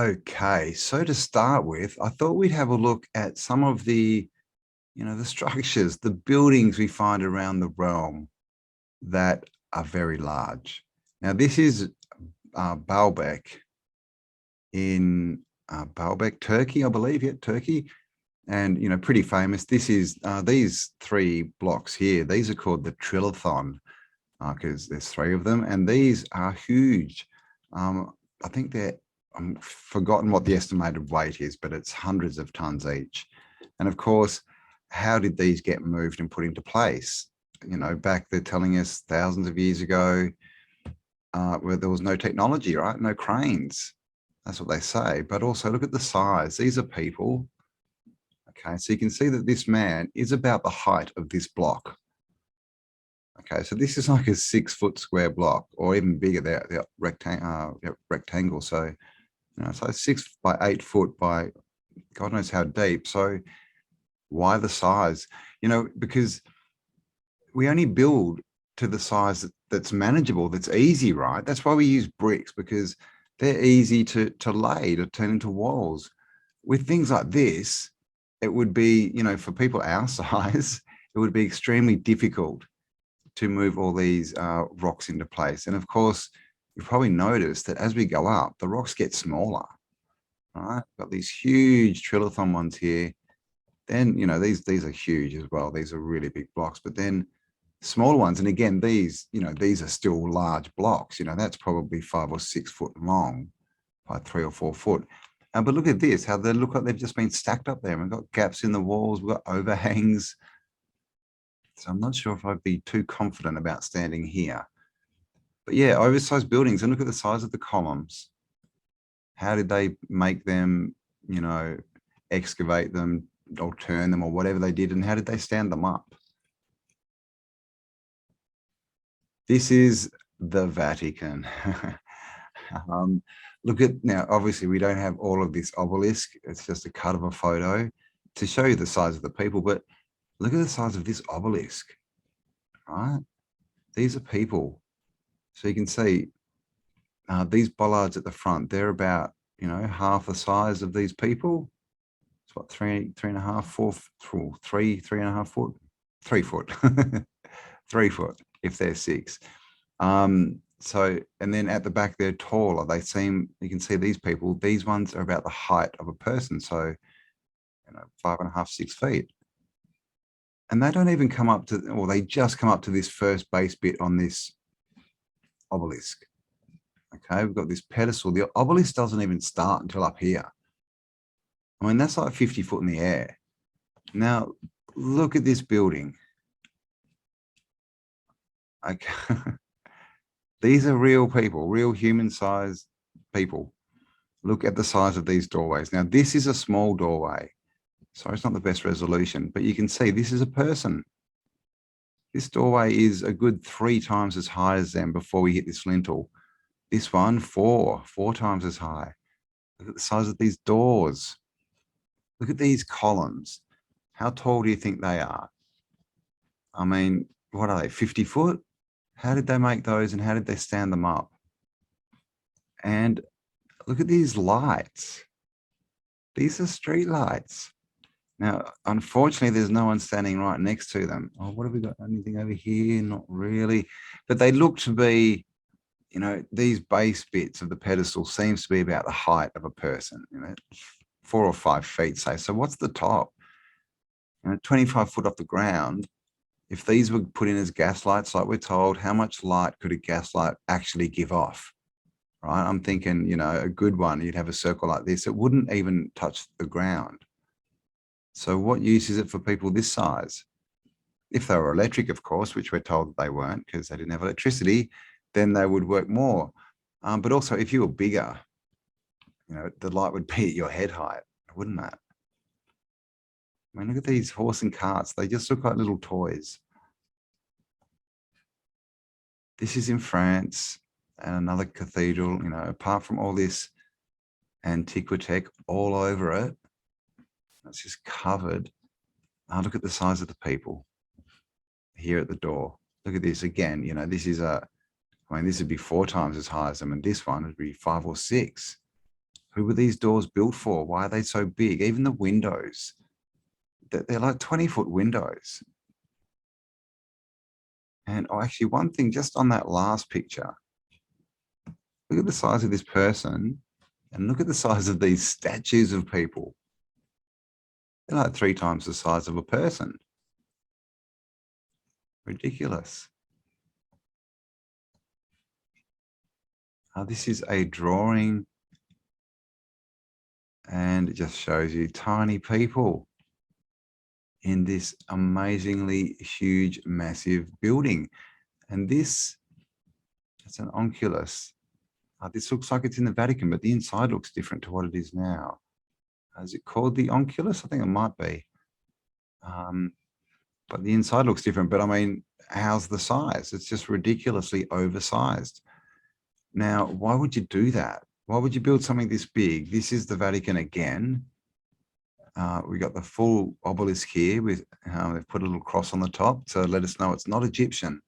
Okay, so to start with, I thought we'd have a look at some of the, the structures, the buildings we find around the realm that are very large. Now, this is Baalbek in Baalbek, Turkey, I believe, yeah, Turkey. And, pretty famous. This is these three blocks here. These are called the Trilothon because there's three of them. And these are huge. I think I've forgotten what the estimated weight is, but it's hundreds of tons each. And of course, how did these get moved and put into place? Back they're telling us thousands of years ago, where there was no technology, right? No cranes. That's what they say. But also look at the size. These are people. Okay, so you can see that this man is about the height of this block. Okay, so this is like a 6 foot square block, or even bigger. They're rectangle. So, so 6 by 8 foot by God knows how deep. So why the size? Because we only build to the size that's manageable, that's easy, right? That's why we use bricks, because they're easy to lay, to turn into walls. With things like this, it would be, for people our size, it would be extremely difficult to move all these rocks into place. And of course, you've probably noticed that as we go up, the rocks get smaller, right? Got these huge Trilothon ones here. Then, these are huge as well. These are really big blocks, but then smaller ones. And again, these are still large blocks. That's probably 5 or 6 foot long by 3 or 4 foot. But look at this, how they look like they've just been stacked up there. We've got gaps in the walls, we've got overhangs. So I'm not sure if I'd be too confident about standing here. But yeah, oversized buildings, and look at the size of the columns. How did they make them, excavate them or turn them or whatever they did, and how did they stand them up? This is the Vatican. Look at, now, obviously we don't have all of this obelisk. It's just a cut of a photo to show you the size of the people, but look at the size of this obelisk, right? These are people. So you can see these bollards at the front, they're about, half the size of these people. It's what, 3.5, 4, 3.5 foot, 3 foot, 3 foot if they're 6. So, and then at the back, they're taller. They seem, you can see these people, these ones are about the height of a person. So, 5.5, 6 feet. And they don't even come up to, or they just come up to this first base bit on this obelisk. Okay, we've got this pedestal. The obelisk doesn't even start until up here. I mean, that's like 50 foot in the air. Now, look at this building. Okay. These are real people, real human-sized people. Look at the size of these doorways. Now, this is a small doorway. Sorry, it's not the best resolution, but you can see this is a person. This doorway is a good 3 times as high as them before we hit this lintel. This one, 4 times as high. Look at the size of these doors. Look at these columns. How tall do you think they are? I mean, what are they, 50 foot? How did they make those and how did they stand them up? And look at these lights. These are street lights. Now, unfortunately, there's no one standing right next to them. Oh, what have we got? Anything over here? Not really. But they look to be, these base bits of the pedestal seems to be about the height of a person, 4 or 5 feet, say. So what's the top? 25 foot off the ground. If these were put in as gas lights, like we're told, how much light could a gas light actually give off? Right? I'm thinking, a good one, you'd have a circle like this. It wouldn't even touch the ground. So what use is it for people this size? If they were electric, of course, which we're told that they weren't because they didn't have electricity, then they would work more. But also if you were bigger, the light would be at your head height, wouldn't that? I mean, look at these horse and carts. They just look like little toys. This is in France and another cathedral, apart from all this antiquitech all over it. It's just covered. Look at the size of the people here at the door. Look at this again. This is this would be 4 times as high as them, and this one would be 5 or 6. Who were these doors built for? Why are they so big? Even the windows, they're like 20-foot windows. And actually, one thing just on that last picture, look at the size of this person and look at the size of these statues of people. They're like 3 times the size of a person. Ridiculous. This is a drawing, and it just shows you tiny people in this amazingly huge, massive building. And it's an onculus. This looks like it's in the Vatican, but the inside looks different to what it is now. Is it called the onculus? I think it might be. But the inside looks different. But I mean, how's the size? It's just ridiculously oversized. Now, why would you do that? Why would you build something this big? This is the Vatican again. We got the full obelisk here with they've put a little cross on the top to let us know it's not Egyptian.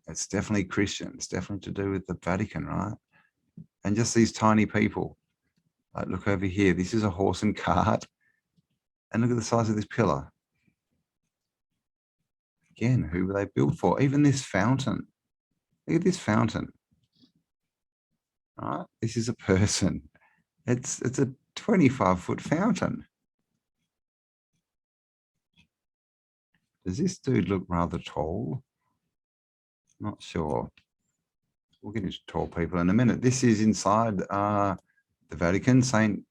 It's definitely Christian. It's definitely to do with the Vatican, right? And just these tiny people. Look over here. This is a horse and cart. And look at the size of this pillar. Again, who were they built for? Even this fountain. Look at this fountain. Right? This is a person. It's a 25-foot fountain. Does this dude look rather tall? Not sure. We'll get into tall people in a minute. This is inside the Vatican, St.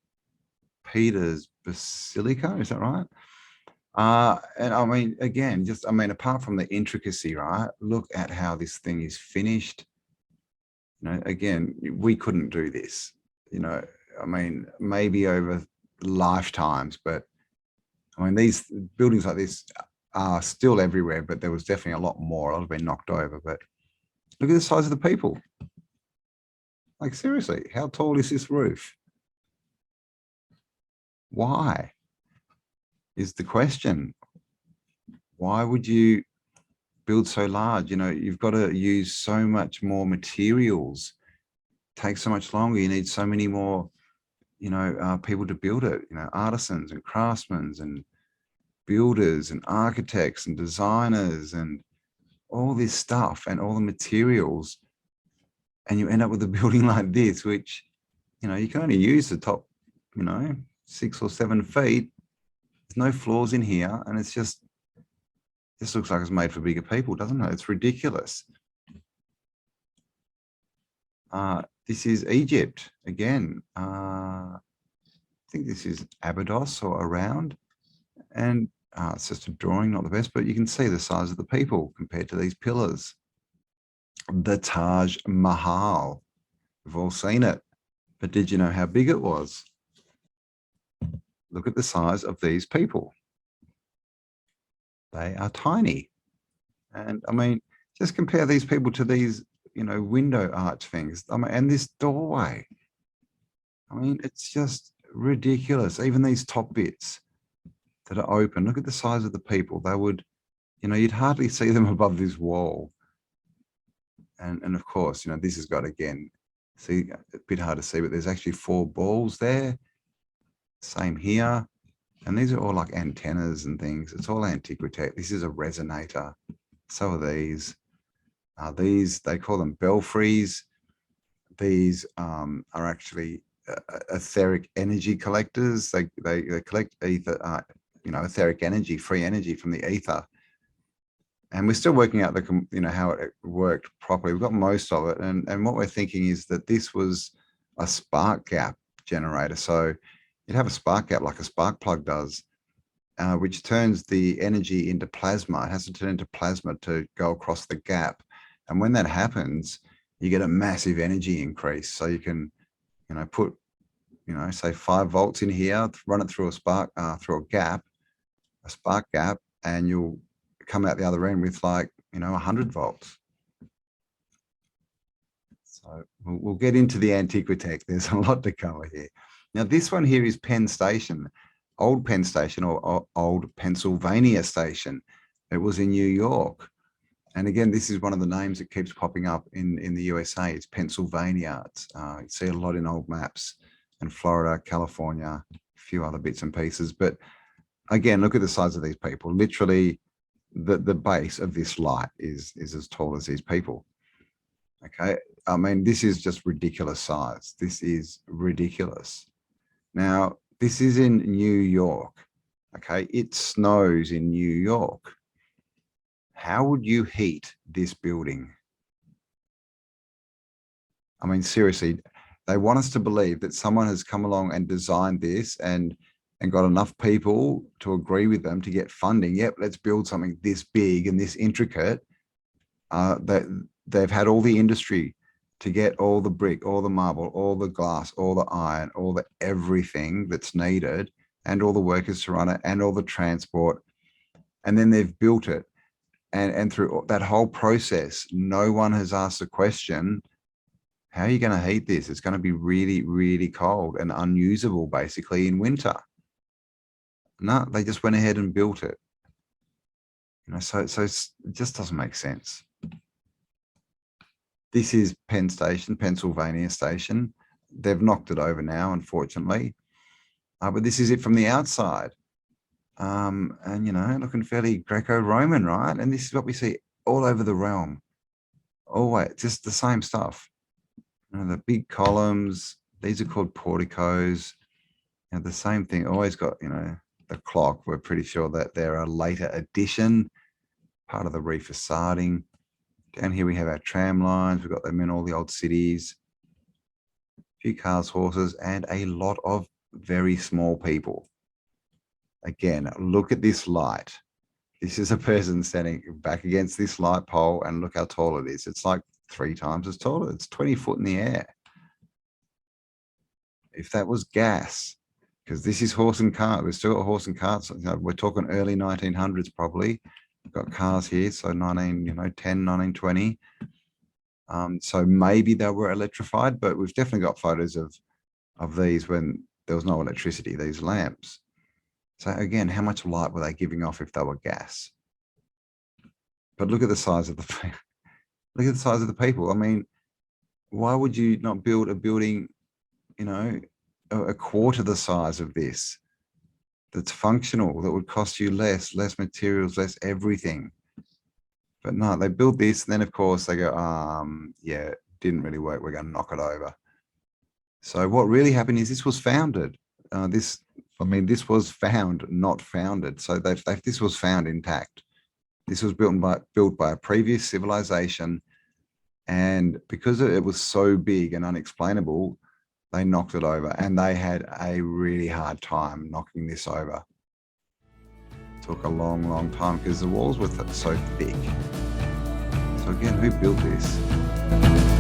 Peter's Basilica. Is that right? And I mean, again, apart from the intricacy, right? Look at how this thing is finished. Again, we couldn't do this, I mean, maybe over lifetimes, but I mean, these buildings like this are still everywhere, but there was definitely a lot more. A lot have been knocked over, but look at the size of the people. Like, seriously, how tall is this roof? Why is the question? Why would you build so large? You've got to use so much more materials. It takes so much longer. You need so many more, people to build it. Artisans and craftsmen and builders and architects and designers and all this stuff and all the materials. And you end up with a building like this, which, you can only use the top, 6 or 7 feet. There's no floors in here. And it's just, this looks like it's made for bigger people, doesn't it? It's ridiculous. This is Egypt again. I think this is Abydos or around. And it's just a drawing, not the best, but you can see the size of the people compared to these pillars. The Taj Mahal. We've all seen it. But did you know how big it was? Look at the size of these people. They are tiny. And I mean, just compare these people to these, window arch things. I mean, and this doorway. I mean, it's just ridiculous. Even these top bits that are open. Look at the size of the people. They would, you'd hardly see them above this wall. And of course, this has got, again, see, a bit hard to see, but there's actually 4 balls there. Same here. And these are all like antennas and things. It's all antiquity. This is a resonator. So are these. These, they call them belfries. These are actually etheric energy collectors. They collect ether, etheric energy, free energy from the ether. And we're still working out how it worked properly. We've got most of it. And what we're thinking is that this was a spark gap generator. So you'd have a spark gap like a spark plug does, which turns the energy into plasma. It has to turn into plasma to go across the gap. And when that happens, you get a massive energy increase. So you can, put, say 5 volts in here, run it through a spark, through a spark gap, and you'll come out the other end with like, 100 volts. So we'll get into the Antiquitech. There's a lot to cover here. Now, this one here is Penn Station, Old Penn Station, or Old Pennsylvania Station. It was in New York. And again, this is one of the names that keeps popping up in the USA. It's Pennsylvania. It's, you see a lot in old maps and Florida, California, a few other bits and pieces. But again, look at the size of these people. Literally, the base of this light is as tall as these people. Okay, I mean, this is just ridiculous size. This is ridiculous. Now, this is in New York. Okay, it snows in New York. How would you heat this building? I mean, seriously, they want us to believe that someone has come along and designed this and got enough people to agree with them to get funding. Yep, let's build something this big and this intricate. That they've had all the industry to get all the brick, all the marble, all the glass, all the iron, all the everything that's needed, and all the workers to run it, and all the transport. And then they've built it. And through that whole process, no one has asked the question, how are you going to heat this? It's going to be really, really cold and unusable basically in winter. No, they just went ahead and built it. You know, so it just doesn't make sense. This is Penn Station, Pennsylvania Station. They've knocked it over now, unfortunately. But this is it from the outside. And, you know, looking fairly Greco-Roman, right? And this is what we see all over the realm. Oh, wait, just the same stuff. You know, the big columns, these are called porticos. You know, the same thing, always got, you know, the clock. We're pretty sure that they're a later addition, part of the refacading. Down here we have our tram lines. We've got them in all the old cities. A few cars, horses, and a lot of very small people. Again, look at this light. This is a person standing back against this light pole, and look how tall it is. It's like 3 times as tall. It's 20 foot in the air. If that was gas, because this is horse and cart, we've still got horse and carts. You know, we're talking early 1900s probably. We've got cars here, so 10, 1920. So maybe they were electrified, but we've definitely got photos of these when there was no electricity, these lamps. So again, how much light were they giving off if they were gas? But look at the size of the look at the size of the people. I mean, why would you not build a building, you know, a quarter the size of this, that's functional, that would cost you less materials, less everything? But no, they build this, and then of course they go, yeah, it didn't really work, we're going to knock it over. So what really happened is this was founded. This was found, not founded. So this was found intact. This was built by a previous civilization, and because it was so big and unexplainable, they knocked it over, and they had a really hard time knocking this over. It took a long, long time because the walls were so thick. So again, who built this?